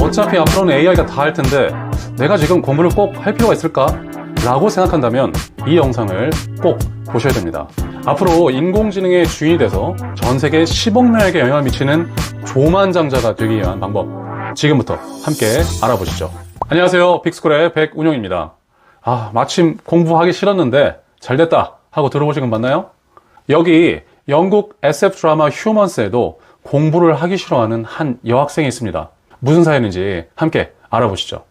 어차피 앞으로는 AI가 다 할 텐데 내가 지금 공부를 꼭 할 필요가 있을까? 라고 생각한다면 이 영상을 꼭 보셔야 됩니다. 앞으로 인공지능의 주인이 돼서 전 세계 10억 명에게 영향을 미치는 조만장자가 되기 위한 방법, 지금부터 함께 알아보시죠. 안녕하세요, 빅스쿨의 백운용입니다. 마침 공부하기 싫었는데 잘됐다 하고 들어보신 건 맞나요? 여기 영국 SF 드라마 휴먼스에도 공부를 하기 싫어하는 한 여학생이 있습니다. 무슨 사연인지 함께 알아보시죠.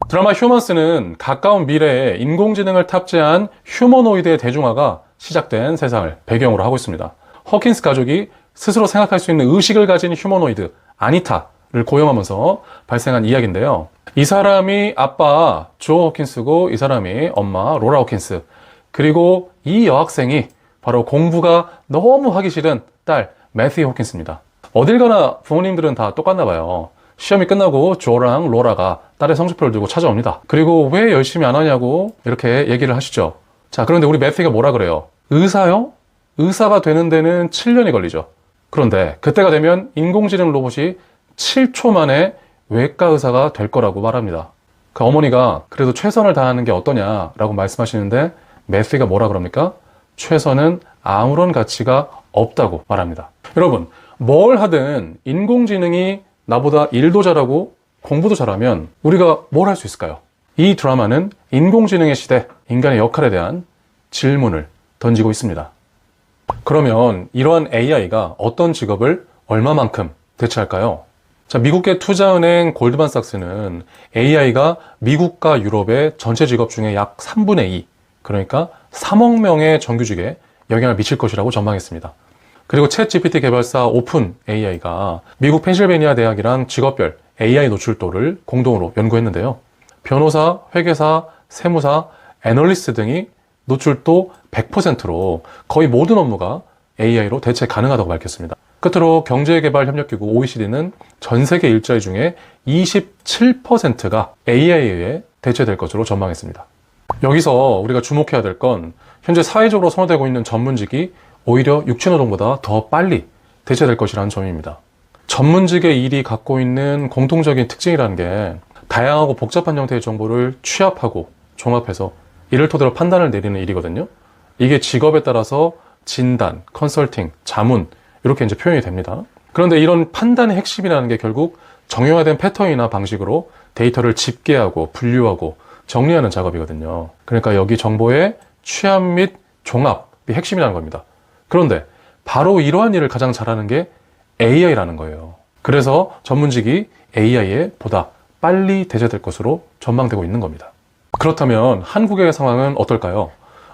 드라마 휴먼스는 가까운 미래에 인공지능을 탑재한 휴머노이드의 대중화가 시작된 세상을 배경으로 하고 있습니다. 허킨스 가족이 스스로 생각할 수 있는 의식을 가진 휴머노이드 아니타를 고용하면서 발생한 이야기인데요. 이 사람이 아빠 조 호킨스고 이 사람이 엄마 로라 호킨스, 그리고 이 여학생이 바로 공부가 너무 하기 싫은 딸 매튜 호킨스입니다. 어딜 가나 부모님들은 다 똑같나 봐요. 시험이 끝나고 조랑 로라가 딸의 성적표를 들고 찾아옵니다. 그리고 왜 열심히 안 하냐고 이렇게 얘기를 하시죠. 자, 그런데 우리 매튜가 뭐라 그래요? 의사요? 의사가 되는 데는 7년이 걸리죠. 그런데 그때가 되면 인공지능 로봇이 7초 만에 외과 의사가 될 거라고 말합니다. 그 어머니가 그래도 최선을 다하는 게 어떠냐라고 말씀하시는데 매튜가 뭐라 그럽니까? 최선은 아무런 가치가 없다고 말합니다. 여러분, 뭘 하든 인공지능이 나보다 일도 잘하고 공부도 잘하면 우리가 뭘 할 수 있을까요? 이 드라마는 인공지능의 시대, 인간의 역할에 대한 질문을 던지고 있습니다. 그러면 이러한 AI가 어떤 직업을 얼마만큼 대체할까요? 자, 미국계 투자은행 골드만삭스는 AI가 미국과 유럽의 전체 직업 중에 약 3분의 2, 그러니까 3억 명의 정규직에 영향을 미칠 것이라고 전망했습니다. 그리고 챗 GPT 개발사 오픈 AI가 미국 펜실베니아 대학이랑 직업별 AI 노출도를 공동으로 연구했는데요. 변호사, 회계사, 세무사, 애널리스트 등이 노출도 100%로 거의 모든 업무가 AI로 대체 가능하다고 밝혔습니다. 끝으로 경제개발협력기구 OECD는 전 세계 일자리 중에 27%가 AI에 의해 대체될 것으로 전망했습니다. 여기서 우리가 주목해야 될 건 현재 사회적으로 선호되고 있는 전문직이 오히려 육체노동보다 더 빨리 대체될 것이라는 점입니다. 전문직의 일이 갖고 있는 공통적인 특징이라는 게 다양하고 복잡한 형태의 정보를 취합하고 종합해서 이를 토대로 판단을 내리는 일이거든요. 이게 직업에 따라서 진단, 컨설팅, 자문 이렇게 이제 표현이 됩니다. 그런데 이런 판단의 핵심이라는 게 결국 정형화된 패턴이나 방식으로 데이터를 집계하고 분류하고 정리하는 작업이거든요. 그러니까 여기 정보의 취합 및 종합이 핵심이라는 겁니다. 그런데 바로 이러한 일을 가장 잘하는 게 AI라는 거예요. 그래서 전문직이 AI에 보다 빨리 대체될 것으로 전망되고 있는 겁니다. 그렇다면 한국의 상황은 어떨까요?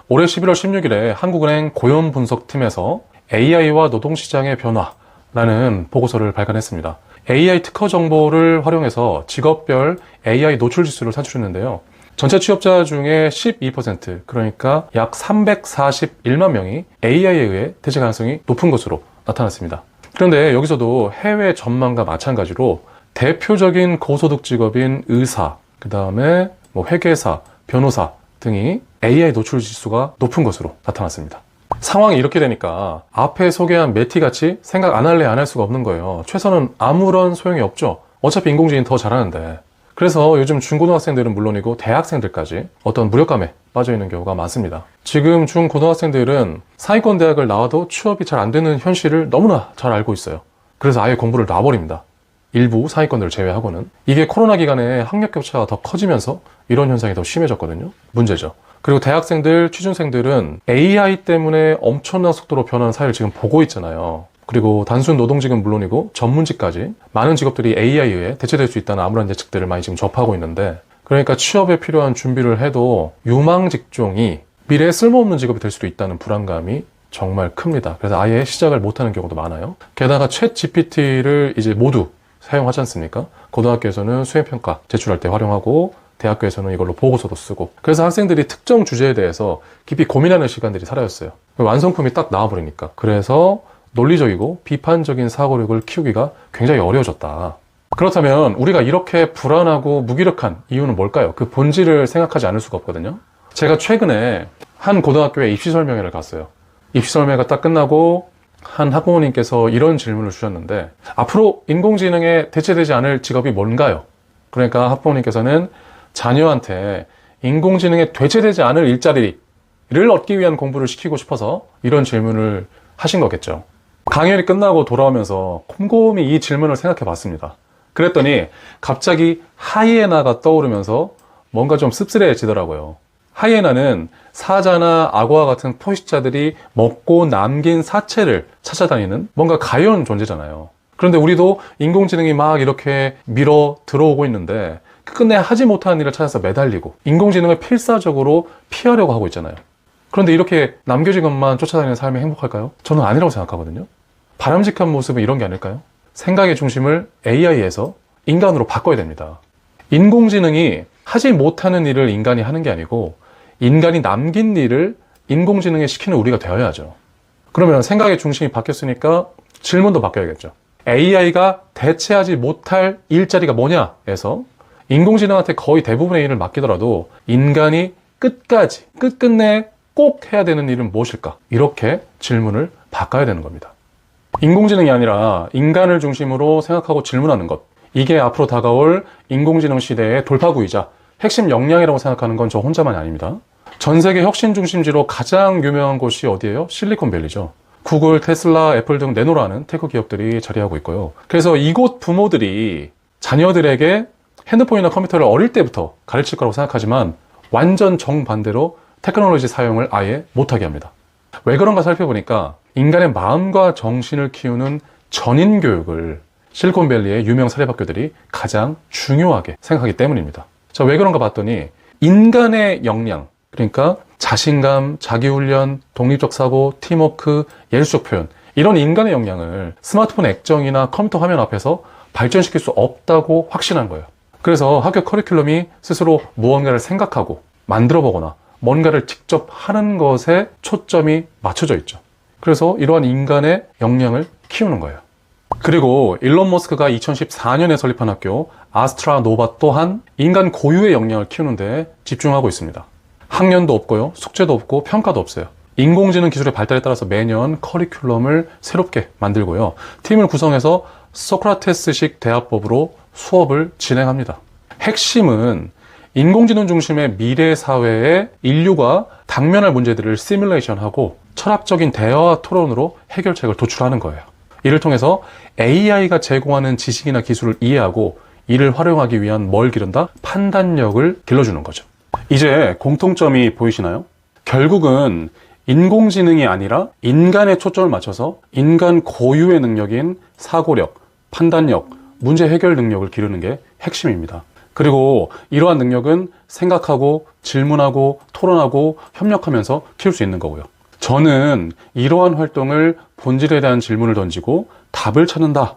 올해 11월 16일에 한국은행 고용분석팀에서 AI와 노동시장의 변화라는 보고서를 발간했습니다. AI 특허 정보를 활용해서 직업별 AI 노출 지수를 산출했는데요. 전체 취업자 중에 12%, 그러니까 약 341만 명이 AI에 의해 대체 가능성이 높은 것으로 나타났습니다. 그런데 여기서도 해외 전망과 마찬가지로 대표적인 고소득 직업인 의사, 그 다음에 회계사, 변호사 등이 AI 노출 지수가 높은 것으로 나타났습니다. 상황이 이렇게 되니까 앞에 소개한 매티같이 생각 안 할래 안 할 수가 없는 거예요. 최선은 아무런 소용이 없죠. 어차피 인공지능이 더 잘하는데. 그래서 요즘 중고등학생들은 물론이고 대학생들까지 어떤 무력감에 빠져있는 경우가 많습니다. 지금 중고등학생들은 상위권 대학을 나와도 취업이 잘 안 되는 현실을 너무나 잘 알고 있어요. 그래서 아예 공부를 놔버립니다. 일부 상위권들을 제외하고는. 이게 코로나 기간에 학력 격차가 더 커지면서 이런 현상이 더 심해졌거든요. 문제죠. 그리고 대학생들, 취준생들은 AI 때문에 엄청난 속도로 변하는 사회를 지금 보고 있잖아요. 그리고 단순 노동직은 물론이고 전문직까지 많은 직업들이 AI에 의해 대체될 수 있다는 암울한 예측들을 많이 지금 접하고 있는데, 그러니까 취업에 필요한 준비를 해도 유망 직종이 미래에 쓸모없는 직업이 될 수도 있다는 불안감이 정말 큽니다. 그래서 아예 시작을 못하는 경우도 많아요. 게다가 챗 GPT를 이제 모두 사용하지 않습니까? 고등학교에서는 수행평가 제출할 때 활용하고 대학교에서는 이걸로 보고서도 쓰고, 그래서 학생들이 특정 주제에 대해서 깊이 고민하는 시간들이 사라졌어요. 완성품이 딱 나와버리니까. 그래서 논리적이고 비판적인 사고력을 키우기가 굉장히 어려워졌다. 그렇다면 우리가 이렇게 불안하고 무기력한 이유는 뭘까요? 그 본질을 생각하지 않을 수가 없거든요. 제가 최근에 한 고등학교에 입시 설명회를 갔어요. 입시 설명회가 딱 끝나고 한 학부모님께서 이런 질문을 주셨는데, 앞으로 인공지능에 대체되지 않을 직업이 뭔가요? 그러니까 학부모님께서는 자녀한테 인공지능에 대체되지 않을 일자리를 얻기 위한 공부를 시키고 싶어서 이런 질문을 하신 거겠죠. 강연이 끝나고 돌아오면서 곰곰이 이 질문을 생각해 봤습니다. 그랬더니 갑자기 하이에나가 떠오르면서 뭔가 좀 씁쓸해지더라고요. 하이에나는 사자나 악어와 같은 포식자들이 먹고 남긴 사체를 찾아다니는 뭔가 가여운 존재잖아요. 그런데 우리도 인공지능이 막 이렇게 밀어 들어오고 있는데 끝내 하지 못하는 일을 찾아서 매달리고 인공지능을 필사적으로 피하려고 하고 있잖아요. 그런데 이렇게 남겨진 것만 쫓아다니는 삶이 행복할까요? 저는 아니라고 생각하거든요. 바람직한 모습은 이런 게 아닐까요? 생각의 중심을 AI에서 인간으로 바꿔야 됩니다. 인공지능이 하지 못하는 일을 인간이 하는 게 아니고 인간이 남긴 일을 인공지능에 시키는 우리가 되어야죠. 그러면 생각의 중심이 바뀌었으니까 질문도 바뀌어야겠죠. AI가 대체하지 못할 일자리가 뭐냐에서 인공지능한테 거의 대부분의 일을 맡기더라도 인간이 끝끝내 꼭 해야 되는 일은 무엇일까? 이렇게 질문을 바꿔야 되는 겁니다. 인공지능이 아니라 인간을 중심으로 생각하고 질문하는 것, 이게 앞으로 다가올 인공지능 시대의 돌파구이자 핵심 역량이라고 생각하는 건 저 혼자만이 아닙니다. 전 세계 혁신 중심지로 가장 유명한 곳이 어디예요? 실리콘밸리죠. 구글, 테슬라, 애플 등 내노라는 테크 기업들이 자리하고 있고요. 그래서 이곳 부모들이 자녀들에게 핸드폰이나 컴퓨터를 어릴 때부터 가르칠 거라고 생각하지만 완전 정반대로 테크놀로지 사용을 아예 못하게 합니다. 왜 그런가 살펴보니까 인간의 마음과 정신을 키우는 전인 교육을 실리콘밸리의 유명 사립학교들이 가장 중요하게 생각하기 때문입니다. 자, 왜 그런가 봤더니 인간의 역량, 그러니까 자신감, 자기훈련, 독립적 사고, 팀워크, 예술적 표현, 이런 인간의 역량을 스마트폰 액정이나 컴퓨터 화면 앞에서 발전시킬 수 없다고 확신한 거예요. 그래서 학교 커리큘럼이 스스로 무언가를 생각하고 만들어 보거나 뭔가를 직접 하는 것에 초점이 맞춰져 있죠. 그래서 이러한 인간의 역량을 키우는 거예요. 그리고 일론 머스크가 2014년에 설립한 학교 아스트라노바 또한 인간 고유의 역량을 키우는 데 집중하고 있습니다. 학년도 없고요, 숙제도 없고 평가도 없어요. 인공지능 기술의 발달에 따라서 매년 커리큘럼을 새롭게 만들고요, 팀을 구성해서 소크라테스식 대화법으로 수업을 진행합니다. 핵심은 인공지능 중심의 미래 사회에 인류가 당면할 문제들을 시뮬레이션하고 철학적인 대화 토론으로 해결책을 도출하는 거예요. 이를 통해서 AI가 제공하는 지식이나 기술을 이해하고 이를 활용하기 위한 뭘 기른다? 판단력을 길러주는 거죠. 이제 공통점이 보이시나요? 결국은 인공지능이 아니라 인간의 초점을 맞춰서 인간 고유의 능력인 사고력, 판단력, 문제 해결 능력을 기르는 게 핵심입니다. 그리고 이러한 능력은 생각하고 질문하고 토론하고 협력하면서 키울 수 있는 거고요. 저는 이러한 활동을 본질에 대한 질문을 던지고 답을 찾는다는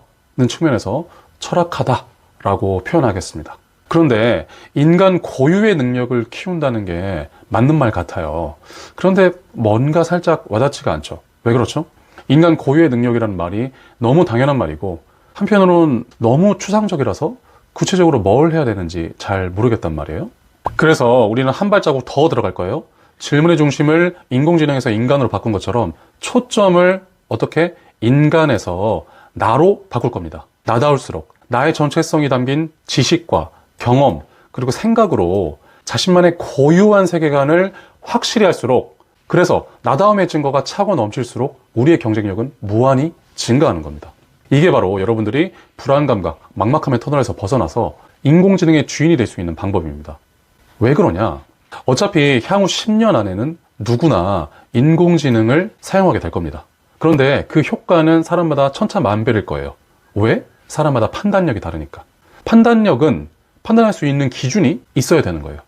측면에서 철학하다라고 표현하겠습니다. 그런데 인간 고유의 능력을 키운다는 게 맞는 말 같아요. 그런데 뭔가 살짝 와닿지가 않죠. 왜 그렇죠? 인간 고유의 능력이라는 말이 너무 당연한 말이고 한편으로는 너무 추상적이라서 구체적으로 뭘 해야 되는지 잘 모르겠단 말이에요. 그래서 우리는 한 발자국 더 들어갈 거예요. 질문의 중심을 인공지능에서 인간으로 바꾼 것처럼 초점을 어떻게 인간에서 나로 바꿀 겁니다. 나다울수록 나의 정체성이 담긴 지식과 경험 그리고 생각으로 자신만의 고유한 세계관을 확실히 할수록, 그래서 나다움의 증거가 차고 넘칠수록 우리의 경쟁력은 무한히 증가하는 겁니다. 이게 바로 여러분들이 불안감과 막막함의 터널에서 벗어나서 인공지능의 주인이 될 수 있는 방법입니다. 왜 그러냐? 어차피 향후 10년 안에는 누구나 인공지능을 사용하게 될 겁니다. 그런데 그 효과는 사람마다 천차만별일 거예요. 왜? 사람마다 판단력이 다르니까. 판단력은 판단할 수 있는 기준이 있어야 되는 거예요.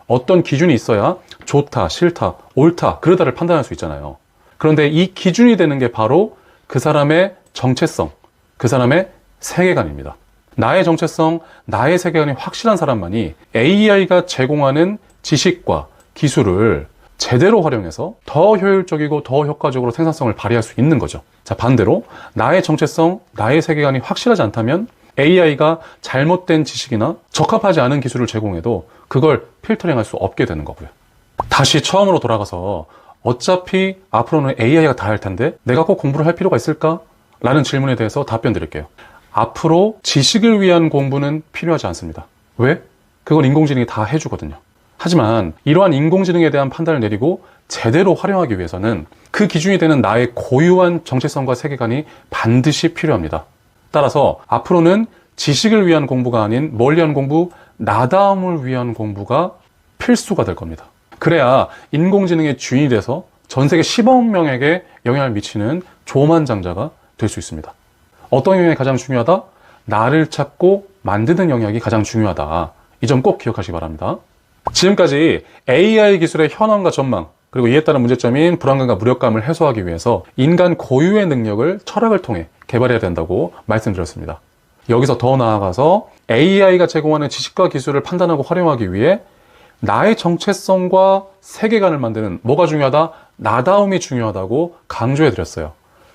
어떤 기준이 있어야 좋다, 싫다, 옳다, 그르다를 판단할 수 있잖아요. 그런데 이 기준이 되는 게 바로 그 사람의 정체성, 그 사람의 세계관입니다. 나의 정체성, 나의 세계관이 확실한 사람만이 AI가 제공하는 지식과 기술을 제대로 활용해서 더 효율적이고 더 효과적으로 생산성을 발휘할 수 있는 거죠. 자, 반대로 나의 정체성, 나의 세계관이 확실하지 않다면 AI가 잘못된 지식이나 적합하지 않은 기술을 제공해도 그걸 필터링할 수 없게 되는 거고요. 다시 처음으로 돌아가서 어차피 앞으로는 AI가 다 할 텐데 내가 꼭 공부를 할 필요가 있을까? 라는 질문에 대해서 답변 드릴게요. 앞으로 지식을 위한 공부는 필요하지 않습니다. 왜? 그건 인공지능이 다 해주거든요. 하지만 이러한 인공지능에 대한 판단을 내리고 제대로 활용하기 위해서는 그 기준이 되는 나의 고유한 정체성과 세계관이 반드시 필요합니다. 따라서 앞으로는 지식을 위한 공부가 아닌 뭘 위한 공부? 나다움을 위한 공부가 필수가 될 겁니다. 그래야 인공지능의 주인이 돼서 전 세계 10억 명에게 영향을 미치는 조만장자가 될 수 있습니다. 어떤 영역이 가장 중요하다? 나를 찾고 만드는 영역이 가장 중요하다. 이 점 꼭 기억하시기 바랍니다. 지금까지 AI 기술의 현황과 전망, 그리고 이에 따른 문제점인 불안감과 무력감을 해소하기 위해서 인간 고유의 능력을 철학을 통해 개발해야 된다고 말씀드렸습니다. 여기서 더 나아가서 AI가 제공하는 지식과 기술을 판단하고 활용하기 위해 나의 정체성과 세계관을 만드는 뭐가 중요하다? 나다움이 중요하다고 강조해드렸어요.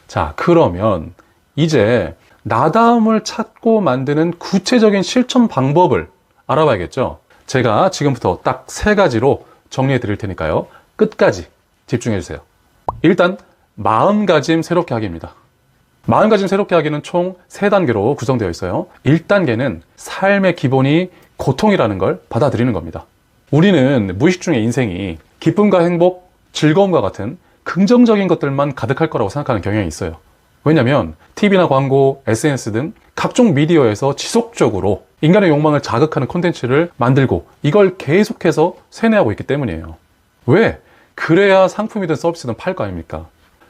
자, 그러면 이제 나다움을 찾고 만드는 구체적인 실천 방법을 알아봐야겠죠? 제가 지금부터 딱 3가지로 정리해 드릴 테니까요. 끝까지 집중해 주세요. 일단 마음가짐 새롭게 하기입니다. 마음가짐 새롭게 하기는 총 3단계로 구성되어 있어요. 1단계는 삶의 기본이 고통이라는 걸 받아들이는 겁니다. 우리는 무의식 중에 인생이 기쁨과 행복, 즐거움과 같은 긍정적인 것들만 가득할 거라고 생각하는 경향이 있어요. 왜냐하면 TV나 광고, SNS 등 각종 미디어에서 지속적으로 인간의 욕망을 자극하는 콘텐츠를 만들고 이걸 계속해서 세뇌하고 있기 때문이에요. 왜? 그래야 상품이든 서비스든 팔 거 아닙니까?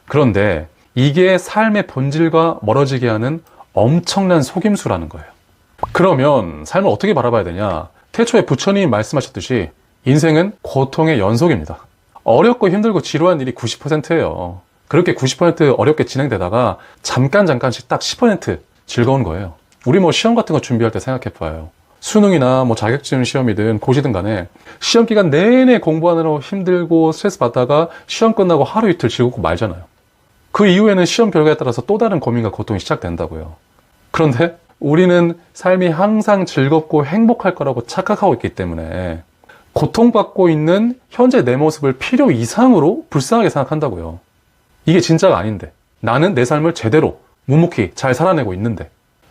그런데 이게 삶의 본질과 멀어지게 하는 엄청난 속임수라는 거예요. 그러면 삶을 어떻게 바라봐야 되냐? 태초에 부처님이 말씀하셨듯이 인생은 고통의 연속입니다. 어렵고 힘들고 지루한 일이 90%예요. 그렇게 90% 어렵게 진행되다가 잠깐씩 딱 10% 즐거운 거예요. 우리 시험 같은 거 준비할 때 생각해 봐요. 수능이나 자격증 시험이든 고시든 간에 시험 기간 내내 공부하느라 힘들고 스트레스 받다가 시험 끝나고 하루 이틀 즐겁고 말잖아요. 그 이후에는 시험 결과에 따라서 또 다른 고민과 고통이 시작된다고요. 그런데 우리는 삶이 항상 즐겁고 행복할 거라고 착각하고 있기 때문에 고통받고 있는 현재 내 모습을 필요 이상으로 불쌍하게 생각한다고요. 이게 진짜가 아닌데 나는 내 삶을 제대로 묵묵히 잘 살아내고 있는데.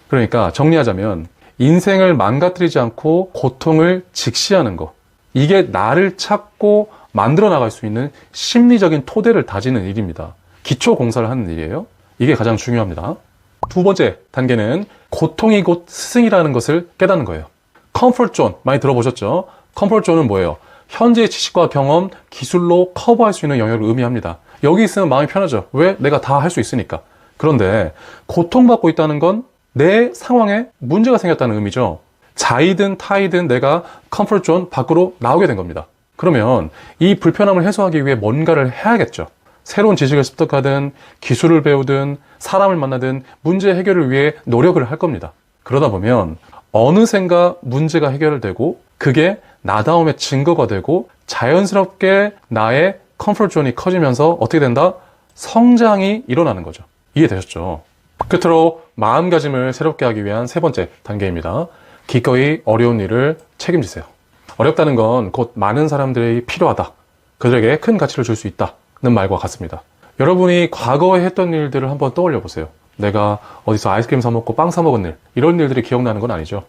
그러니까 정리하자면 인생을 망가뜨리지 않고 고통을 직시하는 거, 이게 나를 찾고 만들어 나갈 수 있는 심리적인 토대를 다지는 일입니다. 기초 공사를 하는 일이에요. 이게 가장 중요합니다. 2번째 단계는 고통이 곧 스승이라는 것을 깨닫는 거예요. 컴포트 존 많이 들어보셨죠? 컴포트 존은 뭐예요? 현재의 지식과 경험, 기술로 커버할 수 있는 영역을 의미합니다. 여기 있으면 마음이 편하죠. 왜? 내가 다 할 수 있으니까. 그런데 고통받고 있다는 건 내 상황에 문제가 생겼다는 의미죠. 자이든 타이든 내가 컴포트 존 밖으로 나오게 된 겁니다. 그러면 이 불편함을 해소하기 위해 뭔가를 해야겠죠. 새로운 지식을 습득하든 기술을 배우든 사람을 만나든 문제 해결을 위해 노력을 할 겁니다. 그러다 보면 어느샌가 문제가 해결되고 그게 나다움의 증거가 되고 자연스럽게 나의 컴포트 존이 커지면서 어떻게 된다? 성장이 일어나는 거죠. 이해되셨죠? 끝으로 마음가짐을 새롭게 하기 위한 3번째 단계입니다. 기꺼이 어려운 일을 책임지세요. 어렵다는 건 곧 많은 사람들이 필요하다, 그들에게 큰 가치를 줄 수 있다는 말과 같습니다. 여러분이 과거에 했던 일들을 한번 떠올려 보세요. 내가 어디서 아이스크림 사 먹고 빵 사 먹은 일, 이런 일들이 기억나는 건 아니죠.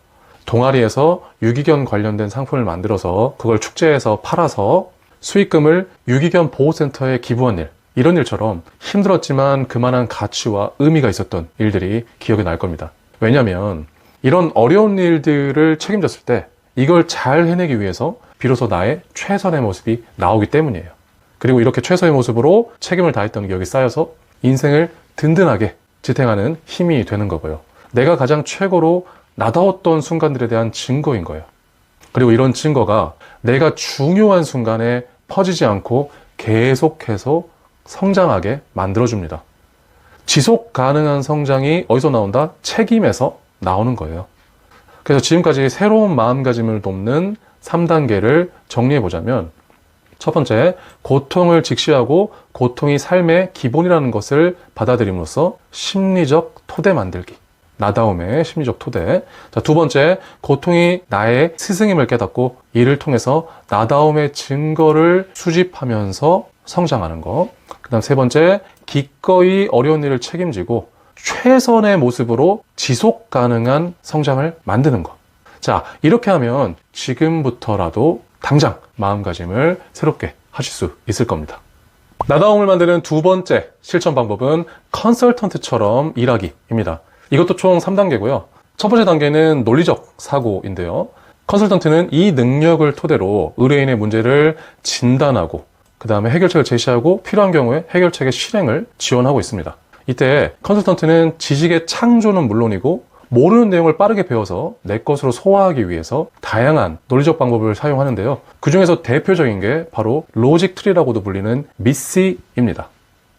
동아리에서 유기견 관련된 상품을 만들어서 그걸 축제에서 팔아서 수익금을 유기견 보호센터에 기부한 일, 이런 일처럼 힘들었지만 그만한 가치와 의미가 있었던 일들이 기억에 날 겁니다. 왜냐하면 이런 어려운 일들을 책임졌을 때 이걸 잘 해내기 위해서 비로소 나의 최선의 모습이 나오기 때문이에요. 그리고 이렇게 최선의 모습으로 책임을 다했던 기억이 쌓여서 인생을 든든하게 지탱하는 힘이 되는 거고요. 내가 가장 최고로 나다웠던 순간들에 대한 증거인 거예요. 그리고 이런 증거가 내가 중요한 순간에 퍼지지 않고 계속해서 성장하게 만들어줍니다. 지속 가능한 성장이 어디서 나온다? 책임에서 나오는 거예요. 그래서 지금까지 새로운 마음가짐을 돕는 3단계를 정리해보자면, 첫 번째, 고통을 직시하고 고통이 삶의 기본이라는 것을 받아들임으로써 심리적 토대 만들기. 나다움의 심리적 토대. 자, 2번째, 고통이 나의 스승임을 깨닫고 이를 통해서 나다움의 증거를 수집하면서 성장하는 것. 그 다음 세 번째, 기꺼이 어려운 일을 책임지고 최선의 모습으로 지속 가능한 성장을 만드는 것. 자, 이렇게 하면 지금부터라도 당장 마음가짐을 새롭게 하실 수 있을 겁니다. 나다움을 만드는 두 번째 실천 방법은 컨설턴트처럼 일하기입니다. 이것도 총 3단계고요. 첫 번째 단계는 논리적 사고인데요. 컨설턴트는 이 능력을 토대로 의뢰인의 문제를 진단하고 그 다음에 해결책을 제시하고 필요한 경우에 해결책의 실행을 지원하고 있습니다. 이때 컨설턴트는 지식의 창조는 물론이고 모르는 내용을 빠르게 배워서 내 것으로 소화하기 위해서 다양한 논리적 방법을 사용하는데요. 그 중에서 대표적인 게 바로 로직 트리라고도 불리는 미시입니다.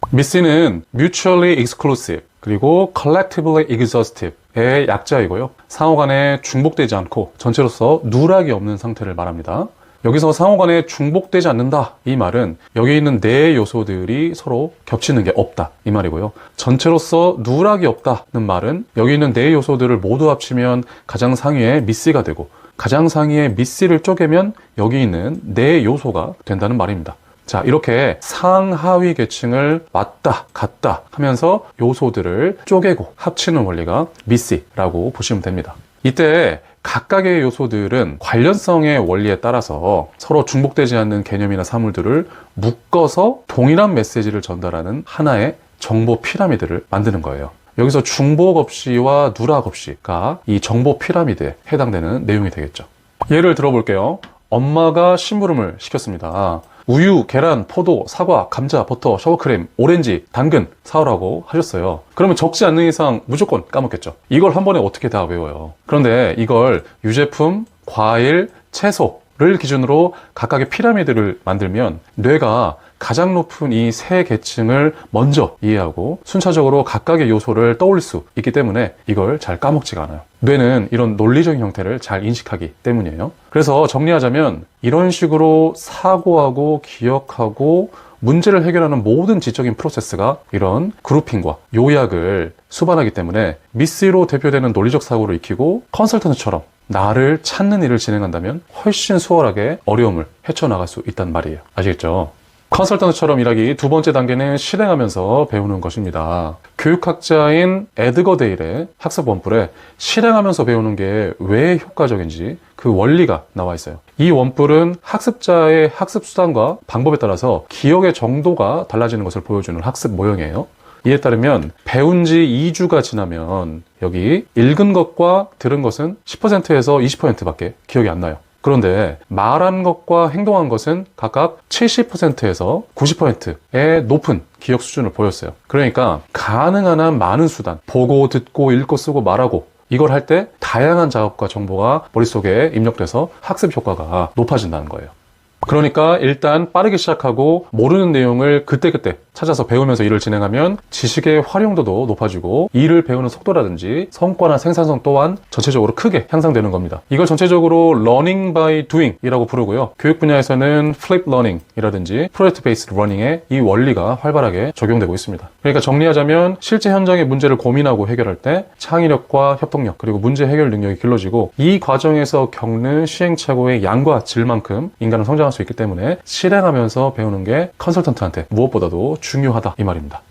미시는 Mutually Exclusive 그리고 Collectively Exhaustive의 약자이고요. 상호간에 중복되지 않고 전체로서 누락이 없는 상태를 말합니다. 여기서 상호간에 중복되지 않는다 이 말은 여기 있는 네 요소들이 서로 겹치는 게 없다 이 말이고요. 전체로서 누락이 없다는 말은 여기 있는 네 요소들을 모두 합치면 가장 상위의 미시가 되고 가장 상위의 미시를 쪼개면 여기 있는 네 요소가 된다는 말입니다. 자, 이렇게 상하위 계층을 왔다 갔다 하면서 요소들을 쪼개고 합치는 원리가 미시라고 보시면 됩니다. 이때 각각의 요소들은 관련성의 원리에 따라서 서로 중복되지 않는 개념이나 사물들을 묶어서 동일한 메시지를 전달하는 하나의 정보 피라미드를 만드는 거예요. 여기서 중복 없이와 누락 없이가 이 정보 피라미드에 해당되는 내용이 되겠죠. 예를 들어볼게요. 엄마가 심부름을 시켰습니다. 우유, 계란, 포도, 사과, 감자, 버터, 샤워크림, 오렌지, 당근 사오라고 하셨어요. 그러면 적지 않는 이상 무조건 까먹겠죠. 이걸 한 번에 어떻게 다 외워요. 그런데 이걸 유제품, 과일, 채소를 기준으로 각각의 피라미드를 만들면 뇌가 가장 높은 이 세 계층을 먼저 이해하고 순차적으로 각각의 요소를 떠올릴 수 있기 때문에 이걸 잘 까먹지가 않아요. 뇌는 이런 논리적인 형태를 잘 인식하기 때문이에요. 그래서 정리하자면 이런 식으로 사고하고 기억하고 문제를 해결하는 모든 지적인 프로세스가 이런 그룹핑과 요약을 수반하기 때문에 미시로 대표되는 논리적 사고를 익히고 컨설턴트처럼 나를 찾는 일을 진행한다면 훨씬 수월하게 어려움을 헤쳐나갈 수 있단 말이에요. 아시겠죠? 컨설턴트처럼 일하기 두 번째 단계는 실행하면서 배우는 것입니다. 교육학자인 에드거 데일의 학습 원뿔에 실행하면서 배우는 게 왜 효과적인지 그 원리가 나와 있어요. 이 원뿔은 학습자의 학습 수단과 방법에 따라서 기억의 정도가 달라지는 것을 보여주는 학습 모형이에요. 이에 따르면 배운 지 2주가 지나면 여기 읽은 것과 들은 것은 10%에서 20%밖에 기억이 안 나요. 그런데 말한 것과 행동한 것은 각각 70%에서 90%의 높은 기억 수준을 보였어요. 그러니까 가능한 한 많은 수단, 보고, 듣고, 읽고, 쓰고, 말하고 이걸 할 때 다양한 자극과 정보가 머릿속에 입력돼서 학습 효과가 높아진다는 거예요. 그러니까 일단 빠르게 시작하고 모르는 내용을 그때그때 찾아서 배우면서 일을 진행하면 지식의 활용도도 높아지고 일을 배우는 속도라든지 성과나 생산성 또한 전체적으로 크게 향상되는 겁니다. 이걸 전체적으로 learning by doing 이라고 부르고요. 교육 분야에서는 flip learning 이라든지 project based learning의 이 원리가 활발하게 적용되고 있습니다. 그러니까 정리하자면 실제 현장의 문제를 고민하고 해결할 때 창의력과 협동력 그리고 문제 해결 능력이 길러지고 이 과정에서 겪는 시행착오의 양과 질만큼 인간은 성장할 수 있기 때문에 실행하면서 배우는 게 컨설턴트한테 무엇보다도 중요하다 이 말입니다.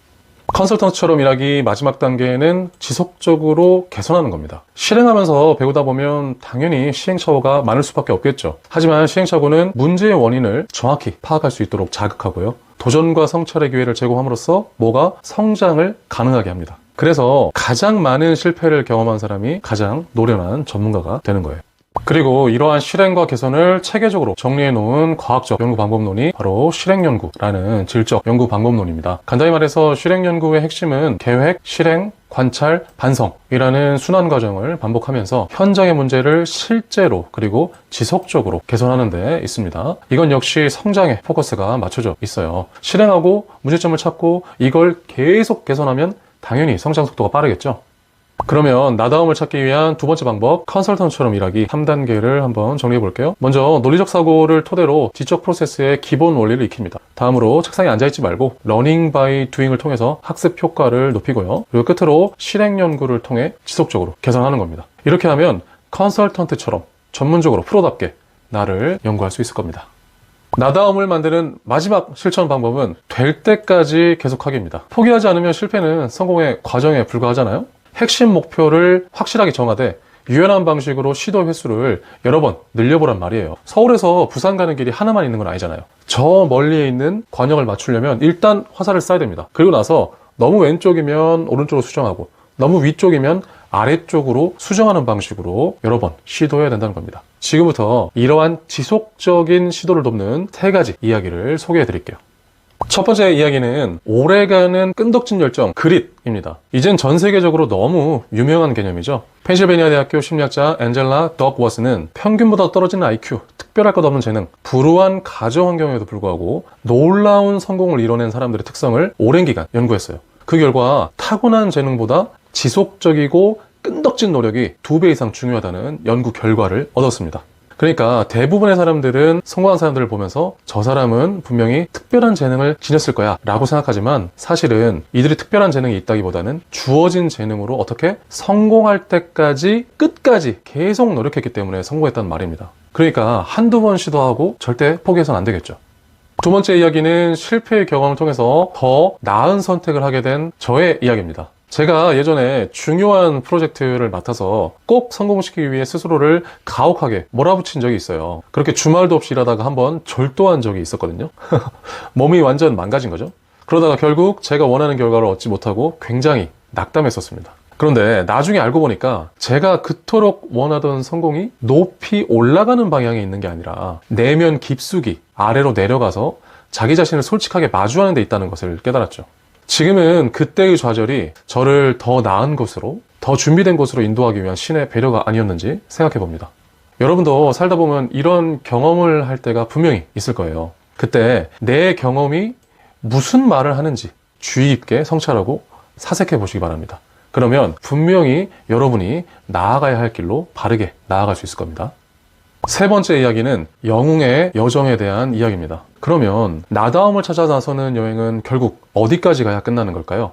컨설턴트처럼 일하기 마지막 단계는 지속적으로 개선하는 겁니다. 실행하면서 배우다 보면 당연히 시행착오가 많을 수밖에 없겠죠. 하지만 시행착오는 문제의 원인을 정확히 파악할 수 있도록 자극하고요. 도전과 성찰의 기회를 제공함으로써 뭐가 성장을 가능하게 합니다. 그래서 가장 많은 실패를 경험한 사람이 가장 노련한 전문가가 되는 거예요. 그리고 이러한 실행과 개선을 체계적으로 정리해 놓은 과학적 연구 방법론이 바로 실행연구라는 질적 연구 방법론입니다. 간단히 말해서 실행연구의 핵심은 계획, 실행, 관찰, 반성이라는 순환 과정을 반복하면서 현장의 문제를 실제로 그리고 지속적으로 개선하는 데 있습니다. 이건 역시 성장에 포커스가 맞춰져 있어요. 실행하고 문제점을 찾고 이걸 계속 개선하면 당연히 성장 속도가 빠르겠죠. 그러면 나다움을 찾기 위한 두 번째 방법, 컨설턴트처럼 일하기 3단계를 한번 정리해 볼게요. 먼저 논리적 사고를 토대로 지적 프로세스의 기본 원리를 익힙니다. 다음으로 책상에 앉아있지 말고 learning by doing을 통해서 학습 효과를 높이고요. 그리고 끝으로 실행 연구를 통해 지속적으로 개선하는 겁니다. 이렇게 하면 컨설턴트처럼 전문적으로 프로답게 나를 연구할 수 있을 겁니다. 나다움을 만드는 마지막 실천 방법은 될 때까지 계속하기입니다. 포기하지 않으면 실패는 성공의 과정에 불과하잖아요. 핵심 목표를 확실하게 정하되 유연한 방식으로 시도 횟수를 여러 번 늘려보란 말이에요. 서울에서 부산 가는 길이 하나만 있는 건 아니잖아요. 저 멀리에 있는 관역을 맞추려면 일단 화살을 쏴야 됩니다. 그리고 나서 너무 왼쪽이면 오른쪽으로 수정하고 너무 위쪽이면 아래쪽으로 수정하는 방식으로 여러 번 시도해야 된다는 겁니다. 지금부터 이러한 지속적인 시도를 돕는 3가지 이야기를 소개해 드릴게요. 첫 번째 이야기는 오래가는 끈덕진 열정, 그릿입니다. 이젠 전 세계적으로 너무 유명한 개념이죠. 펜실베니아 대학교 심리학자 앤젤라 덕워스는 평균보다 떨어지는 IQ, 특별할 것 없는 재능, 불우한 가정 환경에도 불구하고 놀라운 성공을 이뤄낸 사람들의 특성을 오랜 기간 연구했어요. 그 결과 타고난 재능보다 지속적이고 끈덕진 노력이 2배 이상 중요하다는 연구 결과를 얻었습니다. 그러니까 대부분의 사람들은 성공한 사람들을 보면서 저 사람은 분명히 특별한 재능을 지녔을 거야 라고 생각하지만 사실은 이들이 특별한 재능이 있다기보다는 주어진 재능으로 어떻게 성공할 때까지 끝까지 계속 노력했기 때문에 성공했다는 말입니다. 그러니까 한두 번 시도하고 절대 포기해서는 안 되겠죠. 두 번째 이야기는 실패의 경험을 통해서 더 나은 선택을 하게 된 저의 이야기입니다. 제가 예전에 중요한 프로젝트를 맡아서 꼭 성공시키기 위해 스스로를 가혹하게 몰아붙인 적이 있어요. 그렇게 주말도 없이 일하다가 한번 절도한 적이 있었거든요. 몸이 완전 망가진 거죠. 그러다가 결국 제가 원하는 결과를 얻지 못하고 굉장히 낙담했었습니다. 그런데 나중에 알고 보니까 제가 그토록 원하던 성공이 높이 올라가는 방향에 있는 게 아니라 내면 깊숙이 아래로 내려가서 자기 자신을 솔직하게 마주하는 데 있다는 것을 깨달았죠. 지금은 그때의 좌절이 저를 더 나은 곳으로, 더 준비된 곳으로 인도하기 위한 신의 배려가 아니었는지 생각해 봅니다. 여러분도 살다 보면 이런 경험을 할 때가 분명히 있을 거예요. 그때 내 경험이 무슨 말을 하는지 주의 깊게 성찰하고 사색해 보시기 바랍니다. 그러면 분명히 여러분이 나아가야 할 길로 바르게 나아갈 수 있을 겁니다. 세 번째 이야기는 영웅의 여정에 대한 이야기입니다. 그러면 나다움을 찾아 나서는 여행은 결국 어디까지 가야 끝나는 걸까요?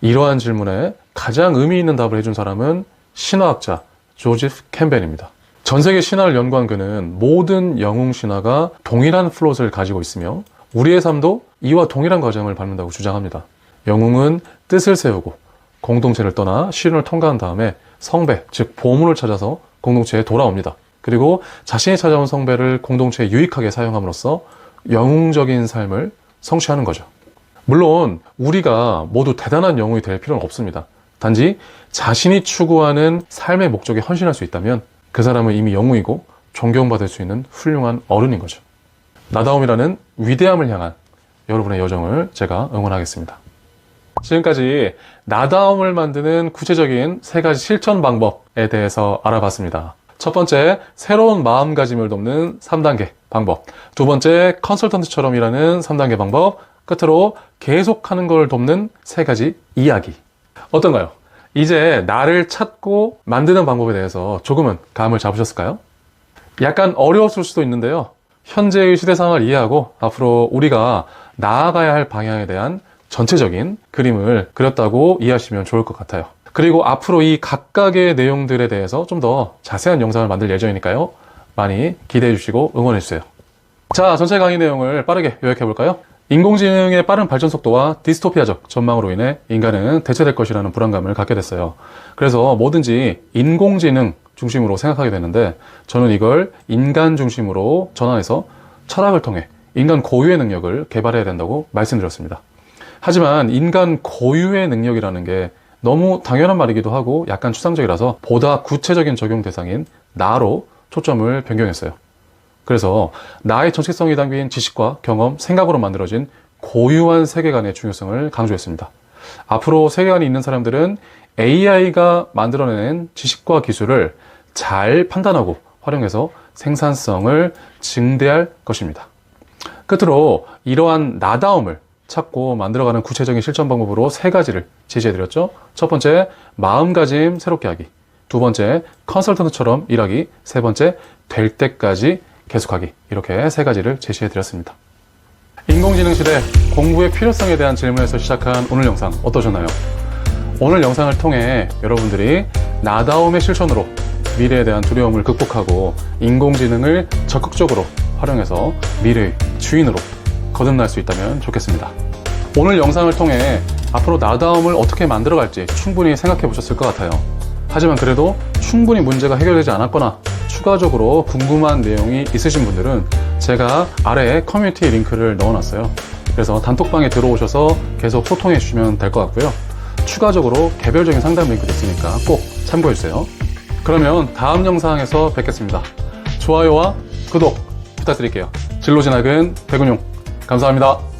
이러한 질문에 가장 의미 있는 답을 해준 사람은 신화학자 조지프 캠벨입니다. 전 세계 신화를 연구한 그는 모든 영웅 신화가 동일한 플롯을 가지고 있으며 우리의 삶도 이와 동일한 과정을 밟는다고 주장합니다. 영웅은 뜻을 세우고 공동체를 떠나 시련을 통과한 다음에 성배, 즉 보물을 찾아서 공동체에 돌아옵니다. 그리고 자신이 찾아온 성배를 공동체에 유익하게 사용함으로써 영웅적인 삶을 성취하는 거죠. 물론 우리가 모두 대단한 영웅이 될 필요는 없습니다. 단지 자신이 추구하는 삶의 목적에 헌신할 수 있다면 그 사람은 이미 영웅이고 존경받을 수 있는 훌륭한 어른인 거죠. 나다움이라는 위대함을 향한 여러분의 여정을 제가 응원하겠습니다. 지금까지 나다움을 만드는 구체적인 3가지 실천 방법에 대해서 알아봤습니다. 첫 번째, 새로운 마음가짐을 돕는 3단계 방법. 두 번째, 컨설턴트처럼 일하는 3단계 방법. 끝으로 계속하는 걸 돕는 3가지 이야기. 어떤가요? 이제 나를 찾고 만드는 방법에 대해서 조금은 감을 잡으셨을까요? 약간 어려웠을 수도 있는데요. 현재의 시대 상황을 이해하고 앞으로 우리가 나아가야 할 방향에 대한 전체적인 그림을 그렸다고 이해하시면 좋을 것 같아요. 그리고 앞으로 이 각각의 내용들에 대해서 좀 더 자세한 영상을 만들 예정이니까요. 많이 기대해 주시고 응원해 주세요. 자, 전체 강의 내용을 빠르게 요약해 볼까요? 인공지능의 빠른 발전 속도와 디스토피아적 전망으로 인해 인간은 대체될 것이라는 불안감을 갖게 됐어요. 그래서 뭐든지 인공지능 중심으로 생각하게 되는데 저는 이걸 인간 중심으로 전환해서 철학을 통해 인간 고유의 능력을 개발해야 된다고 말씀드렸습니다. 하지만 인간 고유의 능력이라는 게 너무 당연한 말이기도 하고 약간 추상적이라서 보다 구체적인 적용 대상인 나로 초점을 변경했어요. 그래서 나의 정체성이 담긴 지식과 경험, 생각으로 만들어진 고유한 세계관의 중요성을 강조했습니다. 앞으로 세계관이 있는 사람들은 AI가 만들어낸 지식과 기술을 잘 판단하고 활용해서 생산성을 증대할 것입니다. 끝으로 이러한 나다움을 찾고 만들어가는 구체적인 실천 방법으로 3가지를 제시해드렸죠. 첫 번째, 마음가짐 새롭게 하기. 두 번째, 컨설턴트처럼 일하기. 세 번째, 될 때까지 계속하기. 이렇게 3가지를 제시해드렸습니다. 인공지능 시대 공부의 필요성에 대한 질문에서 시작한 오늘 영상 어떠셨나요? 오늘 영상을 통해 여러분들이 나다움의 실천으로 미래에 대한 두려움을 극복하고 인공지능을 적극적으로 활용해서 미래의 주인으로 거듭날 수 있다면 좋겠습니다. 오늘 영상을 통해 앞으로 나다움을 어떻게 만들어갈지 충분히 생각해 보셨을 것 같아요. 하지만 그래도 충분히 문제가 해결되지 않았거나 추가적으로 궁금한 내용이 있으신 분들은 제가 아래에 커뮤니티 링크를 넣어놨어요. 그래서 단톡방에 들어오셔서 계속 소통해 주시면 될 것 같고요. 추가적으로 개별적인 상담 링크도 있으니까 꼭 참고해 주세요. 그러면 다음 영상에서 뵙겠습니다. 좋아요와 구독 부탁드릴게요. 진로진학은 백운용 감사합니다.